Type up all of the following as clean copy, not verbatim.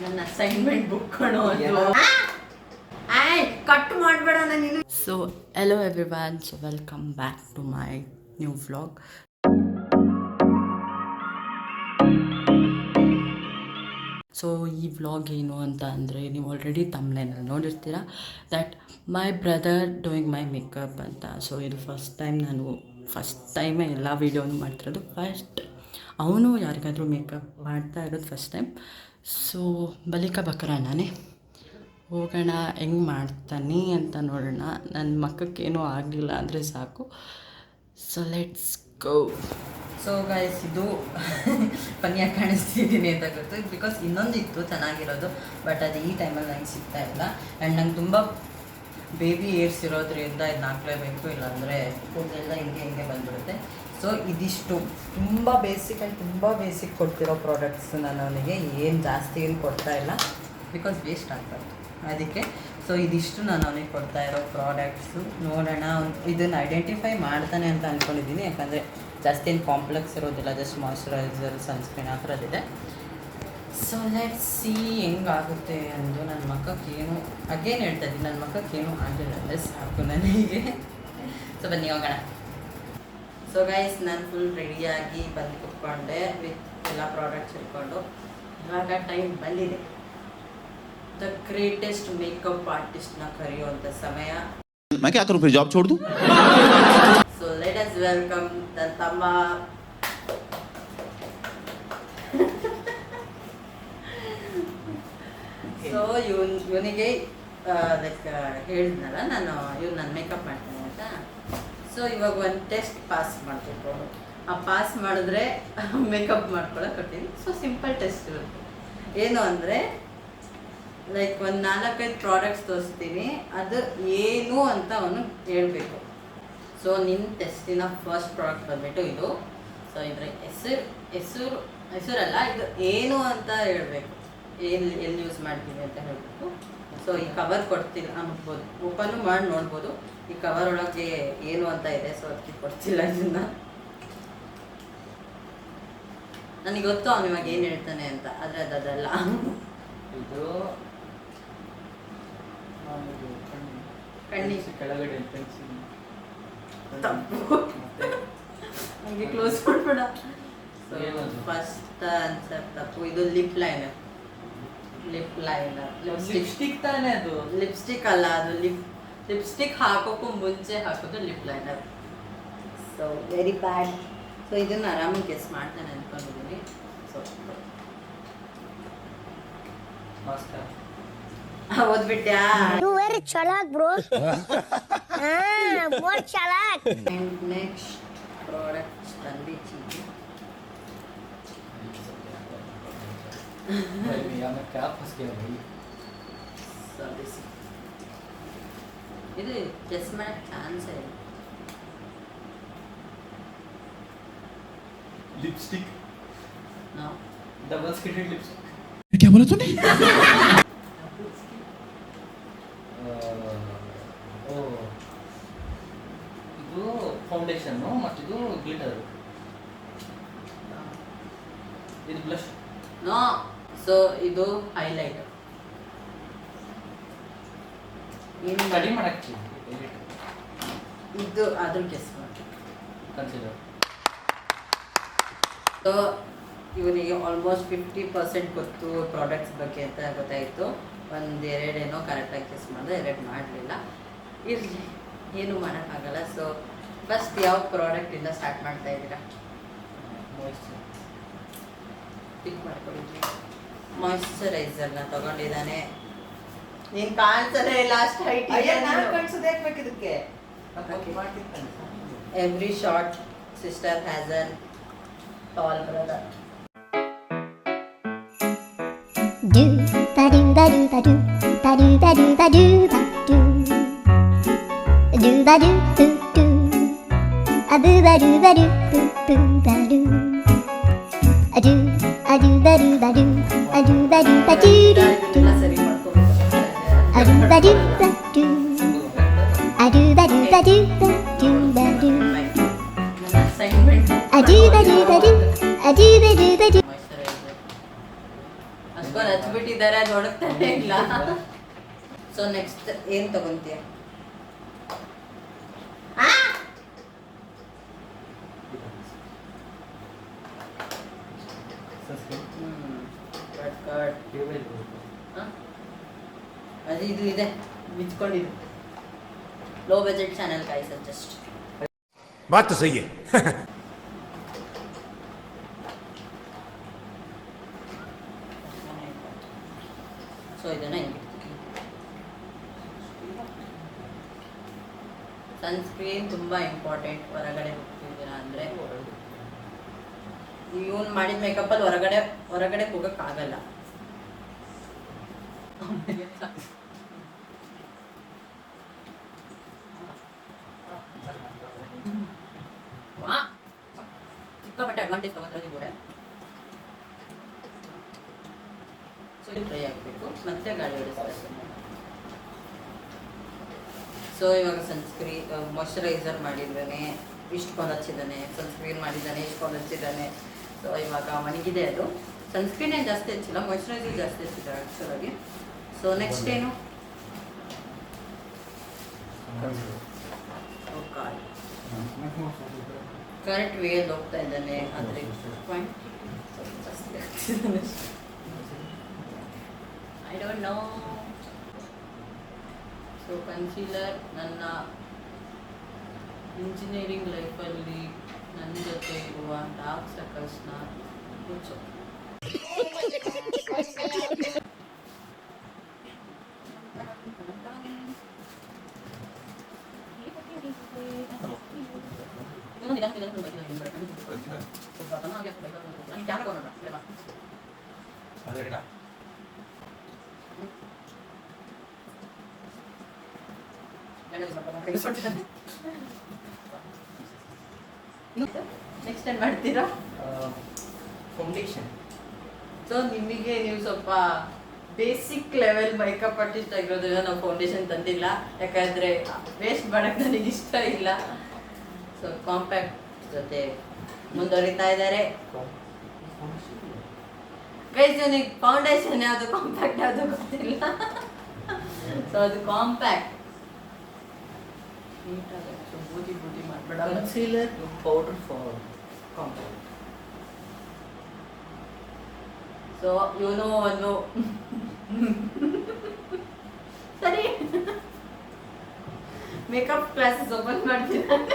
ನನ್ನ assignment book ಕಣೋ ಅದು ಕಟ್ ಮಾಡಬೇಡ ನೀನು. So hello everyone, so welcome back to my new vlog. So ಈ ವ್ಲಾಗ್ ಏನು ಅಂತ ಅಂದರೆ, ನೀವು ಆಲ್ರೆಡಿ ತಮ್ನೇನಲ್ಲಿ ನೋಡಿರ್ತೀರ that my brother doing my makeup ಅಂತ. ಸೊ ಇದು ಫಸ್ಟ್ ಟೈಮೇ ಎಲ್ಲ ವೀಡಿಯೋನು ಮಾಡ್ತಿರೋದು. ಅವನು ಯಾರಿಗಾದರೂ ಮೇಕಪ್ ಮಾಡ್ತಾ ಇರೋದು ಫಸ್ಟ್ ಟೈಮ್. ಸೊ ಬಲಿಕ ಬಕರ ನಾನೇ ಹೋಗೋಣ, ಹೆಂಗೆ ಮಾಡ್ತಾನೆ ಅಂತ ನೋಡೋಣ. ನನ್ನ ಮಕ್ಕಕ್ಕೇನೂ ಆಗಲಿಲ್ಲ ಅಂದರೆ ಸಾಕು. So let's go. So guys, ಇದು ಪನ್ಯಾಗಿ ಕಾಣಿಸ್ತಿದ್ದೀನಿ ಅಂತ ಗೊತ್ತು, ಬಿಕಾಸ್ ಇನ್ನೊಂದು ಇತ್ತು ಚೆನ್ನಾಗಿರೋದು, ಬಟ್ ಅದು ಈ ಟೈಮಲ್ಲಿ ನಂಗೆ ಸಿಗ್ತಾ ಇಲ್ಲ. ಆ್ಯಂಡ್ ನಂಗೆ ತುಂಬ ಬೇಬಿ ಏರ್ಸ್ ಇರೋದ್ರಿಂದ ಇದನ್ನ ಹಾಕ್ಲೇಬೇಕು, ಇಲ್ಲಾಂದರೆ ಕೂದಲೆಲ್ಲ ಹಿಂಗೆ ಬಂದ್ಬಿಡುತ್ತೆ. ಸೊ ಇದಿಷ್ಟು ತುಂಬ ಬೇಸಿಕ್ ಕೊಡ್ತಿರೋ ಪ್ರಾಡಕ್ಟ್ಸ್. ನಾನು ಅವನಿಗೆ ಏನು ಜಾಸ್ತಿ ಏನು ಕೊಡ್ತಾ ಇಲ್ಲ, ಬಿಕಾಸ್ ವೇಸ್ಟ್ ಆಗ್ತದೆ ಅದಕ್ಕೆ. ಸೊ ಇದಿಷ್ಟು ನಾನು ಅವನಿಗೆ ಕೊಡ್ತಾ ಇರೋ ಪ್ರಾಡಕ್ಟ್ಸು. ನೋಡೋಣ ಇದನ್ನು ಐಡೆಂಟಿಫೈ ಮಾಡ್ತಾನೆ ಅಂತ ಅಂದ್ಕೊಂಡಿದ್ದೀನಿ, ಯಾಕಂದರೆ ಜಾಸ್ತಿ ಏನು ಕಾಂಪ್ಲೆಕ್ಸ್ ಇರೋದಿಲ್ಲ, ಜಸ್ಟ್ ಮಾಯ್ಶ್ಚರೈಸರ್, ಸನ್ಸ್ಕ್ರೀನ್ ಆ ಥರದ್ದಿದೆ. ಸೊ ಲೆಟ್ಸ್ ಸಿ ಹೆಂಗಾಗುತ್ತೆ ಅಂದು. ನನ್ನ ಮಕ್ಕಕ್ಕೇನು ಅಗೇನ್ ಹೇಳ್ತಾ ಇದ್ದೀನಿ, ನನ್ನ ಮಕ್ಕಕ್ಕೇನು ಆಗಿಲ್ಲ ಅಂದರೆ ಸಾಕು ನನಗೆ. ಸೊ ಬನ್ನಿ ಹೋಗೋಣ. ಸೊ ಗೈಸ್, ನಾನು ಫುಲ್ ರೆಡಿಯಾಗಿ ಬಂದು ಕುತ್ಕೊಂಡೆ ವಿತ್ ಎಲ್ಲ ಪ್ರಾಡಕ್ಟ್ಸ್ ಇಟ್ಕೊಂಡು. ಇವಾಗ ಟೈಮ್ ಬಂದಿದೆ, ದ ಗ್ರೇಟೆಸ್ಟ್ ಮೇಕಪ್ ಆರ್ಟಿಸ್ಟ್ನ ಕರೆಯುವಂಥ ಸಮಯ. मैं क्या करूं फिर, जॉब छोड़ दूं? ಸೊ ಲೆಟ್ ಅಸ್ ವೆಲ್ಕಮ್ ನನ್ನ ತಮ್ಮ. ಸೊ ಇವನಿಗೆ ಲೈಕ್ ಹೇಳಿದ್ನಲ್ಲ ನಾನು, ಇವ್ನು ನಾನು ಮೇಕಪ್ ಮಾಡ್ತೇನೆ ಅಂತ. ಸೊ ಇವಾಗ ಒಂದು ಟೆಸ್ಟ್ ಪಾಸ್ ಮಾಡಬೇಕು. ಆ ಪಾಸ್ ಮಾಡಿದ್ರೆ ಮೇಕಪ್ ಮಾಡ್ಕೊಳಕ್ಕೆ ಕೊಡ್ತೀನಿ. ಸೊ ಸಿಂಪಲ್ ಟೆಸ್ಟ್ ಇರುತ್ತೆ. ಏನು ಅಂದರೆ, ಲೈಕ್ ಒಂದು 4-5 ಪ್ರಾಡಕ್ಟ್ಸ್ ತೋರಿಸ್ತೀನಿ, ಅದು ಏನು ಅಂತ ಅವನು ಹೇಳಬೇಕು. ಸೊ ನಿನ್ನ ಟೆಸ್ಟಿನ ಫಸ್ಟ್ ಪ್ರಾಡಕ್ಟ್ ಬಂದುಬಿಟ್ಟು ಇದು. ಸೊ ಇದ್ರ ಹೆಸರಲ್ಲ, ಇದು ಏನು ಅಂತ ಹೇಳಬೇಕು, ಎಲ್ಲಿ ಯೂಸ್ ಮಾಡ್ತೀವಿ ಅಂತ ಹೇಳಬೇಕು. ಸೊ ಈ ಕವರ್ ಕೊಡ್ತೀನಿ ಅನ್ಬೋದು, ಓಪನ್ನು ಮಾಡಿ ನೋಡ್ಬೋದು. ಈ ಕವರ್ ಒಳಗೆ ಏನು ಅಂತ ಇದೆ, ಸೊ ಅದಕ್ಕೆ ಕೊಡ್ತಿಲ್ಲ ಇದನ್ನು. ನನಗೆ ಗೊತ್ತು ಅವನು ಇವಾಗ ಏನು ಹೇಳ್ತಾನೆ ಅಂತ, ಆದರೆ ಅದಲ್ಲ. ಇದು ಕಣ್ಣಿ ಕೆಳಗಡೆ ತಪ್ಪು, ನನಗೆ ಕ್ಲೋಸ್ ಮಾಡ್ಬೇಡ. ಫಸ್ಟ್ ಆನ್ಸರ್ ತಪ್ಪು. ಇದು ಲಿಪ್ ಲೈನರ್. ಲಿಪ್ಸ್ಟಿಕ್ ತಾನೇ ಅದು? ಲಿಪ್ಸ್ಟಿಕ್ ಅಲ್ಲ, ಅದು ಲಿಪ್ಸ್ಟಿಕ್ ಹಾಕೋಕ್ಕೂ ಮುಂಚೆ ಹಾಕೋದು lip liner. So very bad. So ಇದನ್ನು ಆರಾಮಾಗಿ ಗೆಸ್ ಮಾಡ್ತಾನೆ ಅಂದ್ಕೊಂಡಿದ್ದೀನಿ. ಸೊ ಓದ್ಬಿಟ್ಟ್ಯಾ? ಚಾಲಾಕ್ ಬ್ರೋ. ಬೋರ್ ಚಾಲಾಕ್. ನೆಕ್ಸ್ಟ್ ಪ್ರಾಡಕ್ಟ್ ಬಂದ್ಬಿಟ್ಟು क्या फंस गया भाई? ಇದು ಗೆಸ್ ಮಾಡಕ್ಕೆ ಚಾನ್ಸ್ ಇದೆ. Lipstick, no. डबल स्किटेड लिपस्टिक. क्या बोला तूने? ಇದು ಫೌಂಡೇಶನ್ ಮತ್ತು ಇದು ಗ್ಲಿಟರ್. ಇದು ಬ್ಲಷ್. ನೋ. ಸೊ ಇದು ಹೈಲೈಟ್. ಕಡಿಮೆ ಮಾಡಕ್ಕೆ ಇದು ಅದ್ರ ಗೆಸ್ ಮಾಡಿ. ಕನ್ಸಿಡರ್. ಸೊ ಇವನಿಗೆ ಆಲ್ಮೋಸ್ಟ್ 50% ಗೊತ್ತು ಪ್ರಾಡಕ್ಟ್ಸ್ ಬಗ್ಗೆ ಅಂತ ಗೊತ್ತಾಯಿತು. ಒಂದೆರಡೇನೋ ಕರೆಕ್ಟಾಗಿ ಗೆಸ್ ಮಾಡಿದೆ, 2 ಮಾಡಲಿಲ್ಲ. ಇರಲಿ, ಏನೂ ಮಾಡೋಕ್ಕಾಗಲ್ಲ. ಸೊ ಫಸ್ಟ್ ಯಾವ ಪ್ರಾಡಕ್ಟಿಂದ ಸ್ಟಾರ್ಟ್ ಮಾಡ್ತಾ ಇದ್ದೀರಾ? ಪಿಕ್ ಮಾಡ್ಕೊಂಡಿದ್ವಿ. ಮಾಯ್ಶ್ಚರೈಸರ್ನ ತಗೊಂಡಿದ್ದಾನೆ. ನೀನು ಕಾಣಿಸೋದೇ ಇಲ್ಲ, ಅಷ್ಟು ಹೈಟ್. ಇದಕ್ಕೆ every short sister has an tall brother. Do ba do ba do ba do ba do ba do ba do ba do do ba do do do a boo ba do ba do boo boo ba do a do ba do ba do a do ba do ba do do do ಸರಿ ಮಾಡ್ಕೋಬೇಕು. a do ba do ba do a do ba do ba do ba do ba do ನನ್ನ assignment a do ba do ba do a do ba do ba do. Moisturiser ಅಷ್ಟೊಂದು ಹಚ್ಬಿಟ್ಟಿದ್ದಾರೆ, ಅದು ಹೊಡಕ್ತಾನೆ ಇಲ್ಲ. So next ಏನ್ ತಗೊಂತೀಯ? ಅದು ಇದು ಇದೆ ಬಿಚ್ಕೊಂಡಿದ್ದು. Low budget channel ಕಾಯಿ suggest. बात तो सही है. ಸೊ ಇದನ್ನ ಸನ್ಸ್ಕ್ರೀನ್ ತುಂಬಾ ಇಂಪಾರ್ಟೆಂಟ್. ಹೊರಗಡೆ ಹೋಗ್ತಿದ್ದೀರಾ ಅಂದ್ರೆ ಇವನ್ ಮಾಡಿದ ಮೇಕಪ್ ಅಲ್ಲಿ ಹೊರಗಡೆ ಹೋಗಕ್ ಆಗಲ್ಲ. ಸಿಕ್ಕಾಪಟ್ಟೆ ಅಡ್ವಾಂಟೇಜ್ ತಗೊಂಡ್ರೆ ಸೊ ಇದು ಫ್ರೈ ಆಗಬೇಕು, ಮತ್ತೆ ಗಾಳಿ ಹೊಡಿಸ್ಬೇಕು. ಸೊ ಇವಾಗ ಮಾಯ್ಶ್ಚರೈಸರ್ ಮಾಡಿದ್ದಾನೆ, ಇಷ್ಟು ಕಾಲ್ ಹಚ್ಚಿದ್ದಾನೆ, ಸನ್ಸ್ಕ್ರೀನ್ ಮಾಡಿದ್ದಾನೆ, ಇಷ್ಟು ಕಾಲ್ ಹಚ್ಚಿದ್ದಾನೆ. ಸೊ ಇವಾಗ ಮನಗಿದೆ ಅದು. ಸನ್ಸ್ಕ್ರೀನ್ ಏನು ಜಾಸ್ತಿ ಹಚ್ಚಿಲ್ಲ, ಮಾಯ್ಶ್ಚರೈಸರ್ ಜಾಸ್ತಿ ಹಚ್ಚಿದ್ದಾರೆ ಆ್ಯಕ್ಚುಲಾಗಿ. ಸೊ ನೆಕ್ಸ್ಟ್ ಏನು? ಕರೆಕ್ಟ್ ವೇಯಲ್ಲಿ ಹೋಗ್ತಾ ಇದ್ದಾನೆ, ಆದರೆ ಪಾಯಿಂಟ್ ಜಾಸ್ತಿ ಆಗ್ತಿದ್ದಾನೆ. I don't know. So concealer ನನ್ನ ಇಂಜಿನಿಯರಿಂಗ್ ಲೈಫಲ್ಲಿ ನನ್ನ ಜೊತೆ ಇರುವ ಡಾರ್ಕ್ ಸರ್ಕಲ್ಸ್ನ ಮುಚ್ಚು. ನೆಕ್ಸ್ಟ್ ಏನು ಮಾಡ್ತೀರಾ? ಫೌಂಡೇಶನ್. ಸೊ ನಿಮಗೆ ನೀವು ಸ್ವಲ್ಪ ಬೇಸಿಕ್ ಲೆವೆಲ್ ಮೇಕಪ್ ಆರ್ಟಿಸ್ಟ್ ಆಗಿರೋದ್ರಿಂದ ನಾವು ಫೌಂಡೇಶನ್ ತಂದಿಲ್ಲ, ಯಾಕಂದರೆ ವೇಸ್ಟ್ ಮಾಡೋಕ್ಕೆ ನನಗೆ ಇಷ್ಟ ಇಲ್ಲ. ಸೊ ಕಾಂಪ್ಯಾಕ್ಟ್ ಜೊತೆ ಮುಂದುವರಿತಾ ಇದ್ದಾರೆ ಗೈಸ್. ನನಗೆ ಫೌಂಡೇಶನ್ ಯಾವುದು ಕಾಂಪ್ಯಾಕ್ಟ್ ಯಾವುದು ಗೊತ್ತಿಲ್ಲ. ಸೊ ಅದು ಕಾಂಪ್ಯಾಕ್ಟ್ ನೀಟಾಗಿ ಬೂದಿ ಮಾಡಬೇಡ. Concealer powder for compact. So ಇವನು ಒಂದು ಸರಿ ಮೇಕಪ್ ಕ್ಲಾಸಸ್ ಓಪನ್ ಮಾಡ್ತಿದ್ದಾನೆ.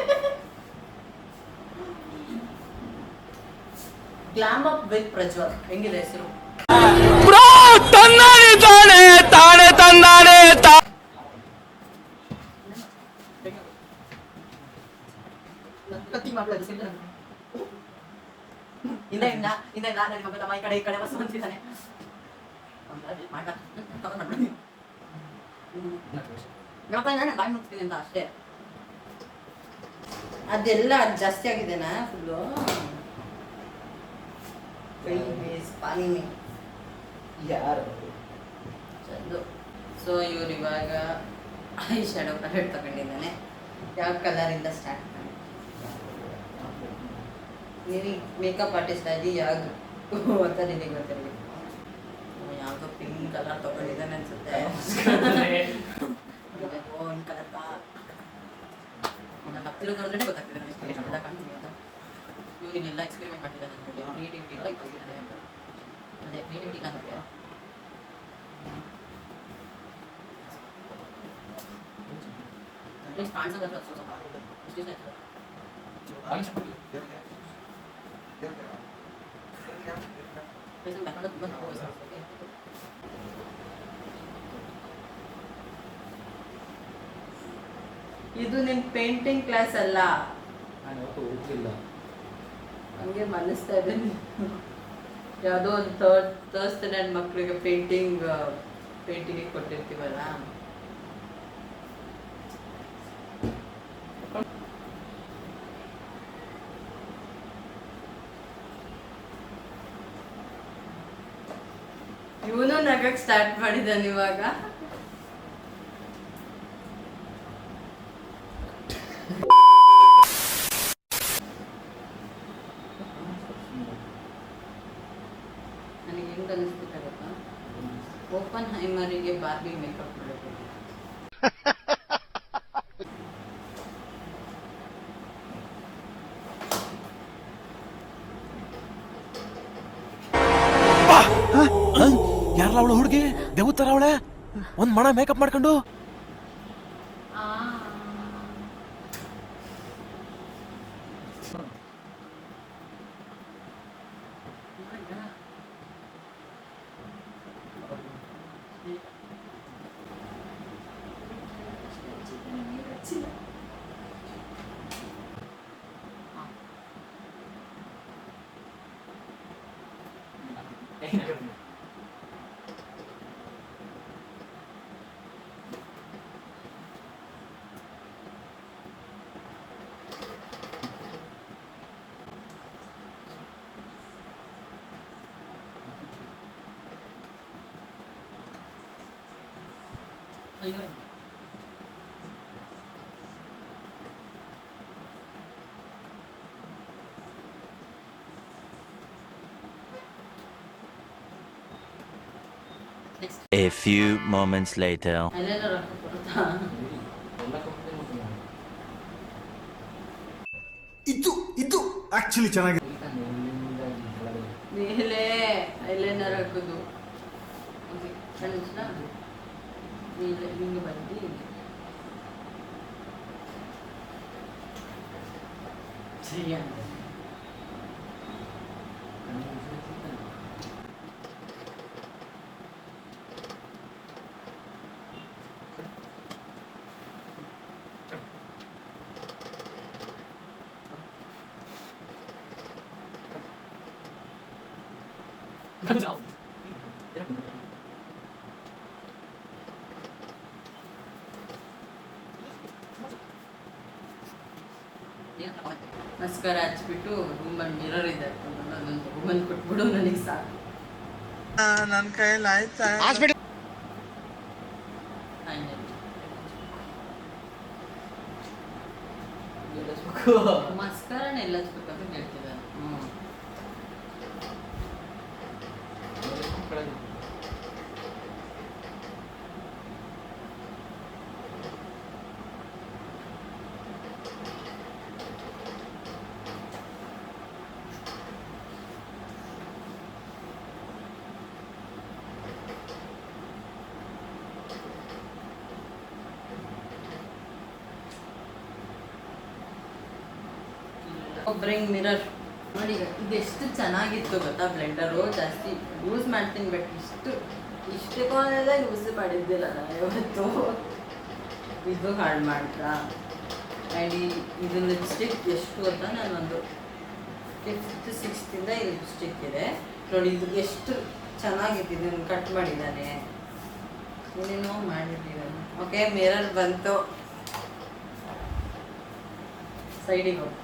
Glam up with Prajwal. ಹೆಂಗಿದೆ ಹೆಸರು? ನನ್ನ ಮಗ ತಮ್ಮ ಈ ಕಡೆ ಬಸ್ ಬಂದಿದ್ದಾನೆ. ನಾನು ಬಾಯಿ ಮುಗ್ತೀನಿ ಅಂತ ಅಷ್ಟೇ. ಅದೆಲ್ಲ ಜಾಸ್ತಿ ಆಗಿದೆನಾ ಫುಲ್ಲು? ಪಾನಿನಿ ಯಾರು ಚಂದು. ಸೊ ಇವ್ರು ಇವಾಗ ಐ ಶ್ಯಾಡೋ ಕಲರ್ ತಗೊಂಡಿದ್ದಾನೆ. ಯಾವ ಕಲರಿಂದ ಸ್ಟಾರ್ಟ್ ಮಾಡಿ? ನೀನು ಮೇಕಪ್ ಆರ್ಟಿಸ್ಟ್ ಆಗಿ ಯಾವುದು ಅಂತ ನಿನಗೆ ಗೊತ್ತಿರಲಿ. ಯಾವುದೋ ಪಿಂಕ್ ಕಲರ್ ತಗೊಂಡಿದ್ದಾನೆ ಅನ್ಸುತ್ತೆ. ಓನ್ ಕಲರ್ ನನ್ನ ಹತ್ತಿರ ನೋಡಿದ್ರೆ ಗೊತ್ತಾಗ್ತಿದೆ ನನಗೆ ಎಲ್ಲ ಕಾಣ್ತೀನಿ ಅಂತ. ಇವರಿಗೆಲ್ಲ ಎಕ್ಸ್ಪೆರಿಮೆಂಟ್ ಮಾಡ್ತಿದ್ದಾನೆ ಅಂದ್ಬಿಟ್ಟು ಕ್ರಿಯೇಟಿವಿಟಿ ಎಲ್ಲ ಇಟ್ಟಿದ್ದಾರೆ ಅಂತ. ಅದೇ ಕ್ರಿಯೇಟಿವಿಟಿ ಕಾಣುತ್ತೆ. ಕಾಣಿಸೋದು ಸ್ವಲ್ಪ ಇದು ನಿನ್ ಪೇಂಟಿಂಗ್ ಕ್ಲಾಸ್ ಅಲ್ಲ. ನಾನು ಯಾವತ್ತೂ ಹೋಗ್ಲಿಲ್ಲ. ಹಂಗೆ ಮನಸ್ತಾ ಇದ್ದೀನಿ. ಯಾವುದೋ ಒಂದು ಥರ್ಡ್ ಸ್ಟ್ಯಾಂಡರ್ಡ್ ಮಕ್ಕಳಿಗೆ ಪೇಂಟಿಂಗ್ ಕೊಟ್ಟಿರ್ತೀವಲ್ಲ. ಇವನು ನಗಕ್ಕೆ ಸ್ಟಾರ್ಟ್ ಮಾಡಿದ್ದಾನೆ ಇವಾಗ. ನನಗೆ ಹೆಂಗ್ ಅನಿಸ್ತಿದೆ ಗೊತ್ತಾ? ಓಪನ್ ಹೈಮರಿಗೆ ಬಾರ್ಬಿ ಮೇಕಪ್ ಮಾಡಬೇಕು. ಯಾರಲ್ಲ ಅವಳು ಹುಡುಗಿ ದೇವತರ ಅವಳೆ ಒಂದ್ ಮಣ ಮೇಕಪ್ ಮಾಡ್ಕೊಂಡು A few moments later. ಅಲ್ಲೆಲ್ಲ ರೊಕ್ಕ ಕೊಡ್ತಾ ಎಲ್ಲ ಕಂಪ್ನಿ ಮುಟ್ಟಿ ನಾನು ಇದು ಆಕ್ಚುಲಿ ಚೆನ್ನಾಗಿದೆ. ಎಲ್ಲಿಂದ ಒಳಗಡೆ ಮೇಲೆ ಐಲೈನರ್ ಹಾಕೋದು ಕಣ್ಣ ಮೇಲೆ ಹಿಂಗೆ ಬಂದು ಸರಿ ಅಂತ ಮಸ್ಕರ ಹಚ್ಬಿಟ್ಟು ರೂಮಲ್ಲಿ ಮಿರರ್ ಇದೆ ಅದನ್ನು ತಗೊಂಡ್ಬಂದು ಕೊಟ್ಬಿಡು ನನಗೆ ಸಾಕು. ನನ್ನ ಕೈಯಲ್ಲಿ ಆಯ್ತಾ ಮಸ್ಕರನ ಎಲ್ಲ ಹಚ್ಬೇಕಂತ ಹೇಳ್ತಿದ್ದಾರೆ. ಕೆಳಗೆ ಬ್ರಿಂಗ್ ಮಿರರ್ ನೋಡಿ ಇದೆಷ್ಟು ಚೆನ್ನಾಗಿತ್ತು ಗೊತ್ತಾ. ಬ್ಲೆಂಡರು ಜಾಸ್ತಿ ಯೂಸ್ ಮಾಡ್ತೀನಿ ಬಟ್ ಇಷ್ಟಕ್ಕೊಂದೆಲ್ಲ ಯೂಸ್ ಮಾಡಿದ್ದಿಲ್ಲ ನಾನು ಯಾವತ್ತು. ಇದು ಹಾಳು ಮಾಡ್ತಾ ಆ್ಯಂಡ್ ಇದು ಲಿಪ್ಸ್ಟಿಕ್ ಎಷ್ಟು ಗೊತ್ತಾ, ನಾನೊಂದು 5th 6th ಈ ಲಿಪ್ಸ್ಟಿಕ್ ಇದೆ ನೋಡಿ. ಇದು ಎಷ್ಟು ಚೆನ್ನಾಗಿದೆ, ಇದನ್ನು ಕಟ್ ಮಾಡಿದ್ದಾನೆ, ಏನೇನೋ ಮಾಡಿದ್ದೀವಿ. ಓಕೆ ಮಿರರ್ ಬಂತು, ಸೈಡಿಗೆ ಹೋಗಿ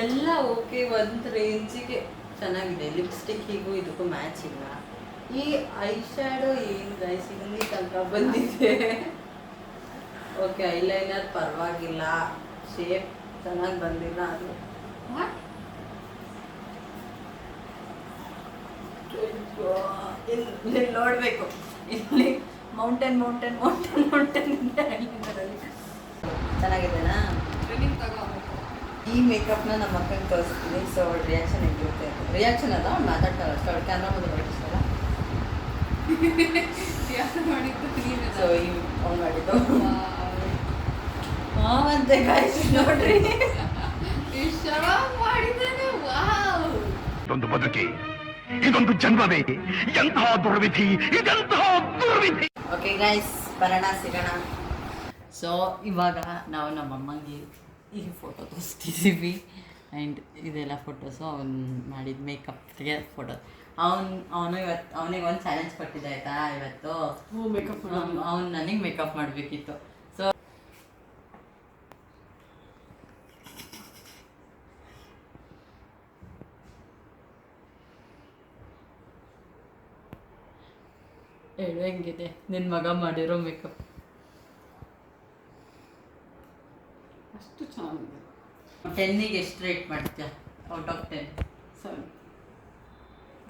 ಎಲ್ಲ ಓಕೆ. ಒಂದು ರೇಂಜಿಗೆ ಚೆನ್ನಾಗಿದೆ. ಲಿಪ್ಸ್ಟಿಕ್ ಹೀಗೂ ಇದಕ್ಕೂ ಮ್ಯಾಚ್ ಇಲ್ಲ. ಈ ಐ ಶ್ಯಾಡೋ ಏನು ಗೈಸ್ ಇಲ್ಲಿ ತನಕ ಬಂದಿದೆ. ಓಕೆ ಐಲೈನರ್ ಪರವಾಗಿಲ್ಲ, ಶೇಪ್ ಚೆನ್ನಾಗಿ ಬಂದಿಲ್ಲ. ಅದು ಇಲ್ಲಿ ನೋಡಬೇಕು, ಇಲ್ಲಿ ಮೌಂಟೇನ್ ಮೌಂಟೇನ್ ಮೌಂಟೇನ್ ಮೌಂಟೇನ್ ಇದೆ ಐಲೈನರಲ್ಲಿ. ಚೆನ್ನಾಗಿದೆನಾ? ಈ ಮೇಕಪ್ನ ನಮ್ಮ ಅಕ್ಕನ ತೋರಿಸ್ತೀನಿ. ಸೊ ಅವಳ ರಿಯಾಕ್ಷನ್ ಹೆಂಗಿರುತ್ತೆ, ರಿಯಾಕ್ಷನ್ ಅಲ್ಲ ಅವ್ಳು ಮಾತಾಡ್ತಾಳೆ ಅಷ್ಟೇ, ಅವಳು ಕ್ಯಾಮ್ರಾ ಮುಂದೆ ಬರಟಿಸಲ್ಲ. ಸೊ ಈ ಅವ್ನು ಮಾಡಿದ್ದು ಮಾವಂತೆ ಗಾಯ್ಸ್ ನೋಡ್ರಿ. ಇದೊಂದು ಬದುಕಿ, ಇದೊಂದು ಜನ್ಮವೇ, ಎಂತಹ ದುರ್ವಿಧಿ, ಇದೆಂತಹ ದುರ್ವಿಧಿ. ಓಕೆ ಗೈಸ್ ಬರೋಣ, ಸಿಗೋಣ. ಸೊ ಇವಾಗ ನಾವು ನಮ್ಮ ಅಮ್ಮಂಗೆ ಈ ಫೋಟೋ ತೋರಿಸ್ತಿದ್ದೀವಿ ಆ್ಯಂಡ್ ಇದೆಲ್ಲ ಫೋಟೋಸು ಅವ್ನು ಮಾಡಿದ ಮೇಕಪ್ಗೆ ಫೋಟೋ. ಅವನು ಇವತ್ತು ಅವನಿಗೆ ಒಂದು ಚಾಲೆಂಜ್ ಕೊಟ್ಟಿದ್ದೆ ಆಯಿತಾ ಇವತ್ತು. ಮೇಕಪ್ ಅವ್ನು ನನಗೆ ಮೇಕಪ್ ಮಾಡಬೇಕಿತ್ತು. ಸೊ ಹೇಳು ಹೆಂಗಿದೆ ನಿನ್ನ ಮಗ ಮಾಡಿರೋ ಮೇಕಪ್? ಅಷ್ಟು ಚೆನ್ನಾಗಿದೆ. 10ಗೆ ಎಷ್ಟು ರೇಟ್ ಮಾಡ್ತೀಯ ಔಟ್ ಆಫ್ 10? ಸರಿ,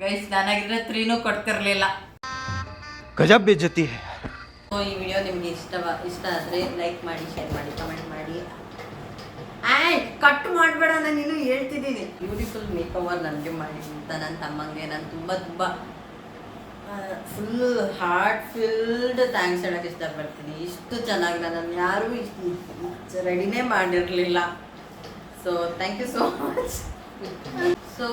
ಗೈಸ್ ನಾನಾಗಿದ್ರೆ 3 ಕೊಡ್ತಿರ್ಲಿಲ್ಲ. ಗಜಬ್ ಬೇಜತಿ. ಸೊ ಈ ವಿಡಿಯೋ ನಿಮಗೆ ಇಷ್ಟ ಆದರೆ ಲೈಕ್ ಮಾಡಿ, ಶೇರ್ ಮಾಡಿ, ಕಮೆಂಟ್ ಮಾಡಿ. ಕಟ್ ಮಾಡಬೇಡ, ನಾನು ಇನ್ನೂ ಹೇಳ್ತಿದ್ದೀನಿ. ಬ್ಯೂಟಿಫುಲ್ ಮೇಕ್ ಓವರ್ ನನಗೆ ಮಾಡಿ ಅಂತ ನನ್ನ ತಮ್ಮಂಗೆ ನಾನು ತುಂಬ ಫುಲ್ ಹಾರ್ಟ್ ಫಿಲ್ಡ್ ಥ್ಯಾಂಕ್ಸ್ ಹೇಳೋಕ್ಕೆ ಇಷ್ಟಪಡ್ತೀನಿ. ಇಷ್ಟು ಚೆನ್ನಾಗಿ ನನ್ನನ್ನು ಯಾರೂ ಇಷ್ಟು ರೆಡಿನೇ ಮಾಡಿರಲಿಲ್ಲ. So thank you so much. So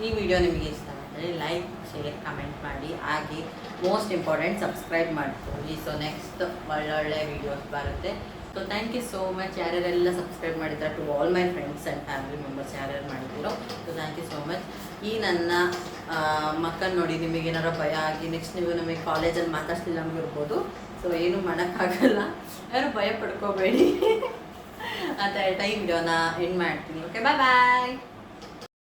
ಈ ವಿಡಿಯೋ ನಿಮಗೆ ಇಷ್ಟ ಆದರೆ ಲೈಕ್, ಶೇರ್, ಕಮೆಂಟ್ ಮಾಡಿ. ಹಾಗೆ ಮೋಸ್ಟ್ ಇಂಪಾರ್ಟೆಂಟ್ ಸಬ್ಸ್ಕ್ರೈಬ್ ಮಾಡ್ಕೊಳ್ಳಿ. ಸೊ ನೆಕ್ಸ್ಟ್ ಒಳ್ಳೊಳ್ಳೆ ವೀಡಿಯೋಸ್ ಬರುತ್ತೆ. So thank you so much. ಯಾರ್ಯಾರೆಲ್ಲ ಸಬ್ಸ್ಕ್ರೈಬ್ ಮಾಡಿದ್ರೆ to all my friends and family members ಯಾರ್ಯಾರು ಮಾಡಿದ್ದೀರೋ, so thank you so much. ಈ ನನ್ನ ಮಕ್ಕಳು ನೋಡಿ ನಿಮಗೇನಾರು ಭಯ ಆಗಿ ನೆಕ್ಸ್ಟ್ ನೀವು ನಮಗೆ ಕಾಲೇಜಲ್ಲಿ ಮಾತಾಡ್ತಿಲ್ಲ ಇರ್ಬೋದು. ಸೊ ಏನೂ ಮಾಡೋಕ್ಕಾಗಲ್ಲ, ಯಾರು ಭಯ ಪಡ್ಕೋಬೇಡಿ ಅಂತ ಹೇಳ್ತಾ ಈ ವಿಡಿಯೋನ ಎಂಡ್ ಮಾಡ್ತೀನಿ. ಓಕೆ, ಬಾಯ್ ಬಾಯ್.